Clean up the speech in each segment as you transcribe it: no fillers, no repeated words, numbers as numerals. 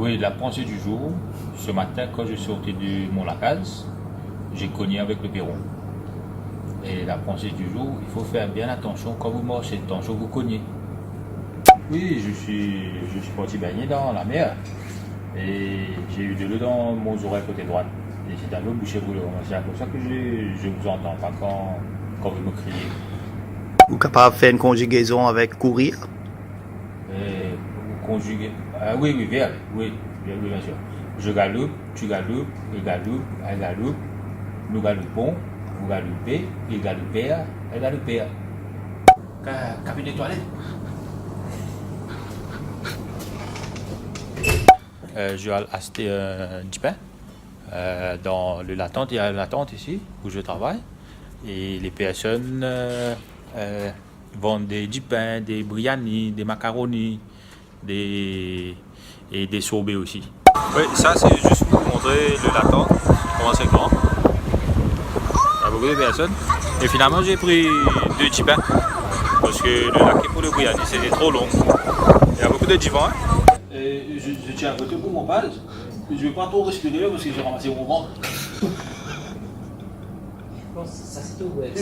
Oui, la pensée du jour, ce matin, quand je sortais de mon lacase, j'ai cogné avec le perron. Et la pensée du jour, il faut faire bien attention quand vous marchez, attention vous cognez. Oui, je suis parti baigner dans la mer et j'ai eu de l'eau dans mon oreille côté droite. Et c'est un peu bouché pour le moment. C'est pour ça que je vous entends pas quand vous me criez. Vous êtes capable de faire une conjugaison avec courir? Et vous conjuguez. Ah oui, oui, verbe. Oui, oui, bien sûr. Je galope, tu galopes, il galope, elle galope, nous galopons, vous galopez, il galopait, elle galopait. Cabinet de toilette. Je vais acheter du pain dans le latente. Il y a la latente ici où je travaille. Et les personnes vendent du pain, des briani, des macaronis, et des sorbets aussi. Oui, ça c'est juste pour vous montrer le latente, comment c'est grand. Il y a beaucoup de personnes. Et finalement j'ai pris 2 petits pains parce que le lac pour le briani c'était trop long. Il y a beaucoup de divans. Je tiens à côté pour mon page. Je ne vais pas trop respirer parce que j'ai ramassé mon ventre. Ça c'est tout, ouais.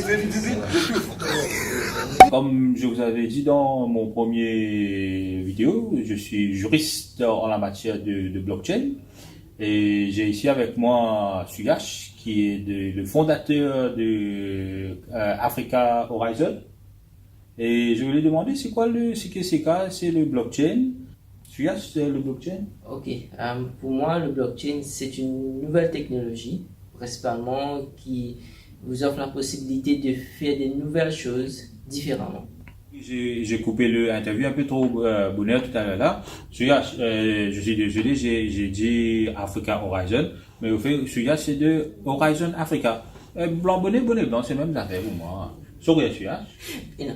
Comme je vous avais dit dans mon premier vidéo, je suis juriste en la matière de blockchain. Et j'ai ici avec moi Suyash, qui est le fondateur de Africa Horizon. Et je voulais demander, c'est quoi c'est le blockchain? Suyash, c'est le blockchain? Ok, pour moi, le blockchain, c'est une nouvelle technologie, principalement qui vous offre la possibilité de faire des nouvelles choses différemment. J'ai coupé l'interview un peu trop bonheur tout à l'heure là. Suyash, je suis désolé, j'ai dit Africa Horizon, mais au fait, Suyash, c'est de Horizon Africa. Blanc, bonnet, blanc, c'est même affaire pour moi. Sourire, Suyash. Et non.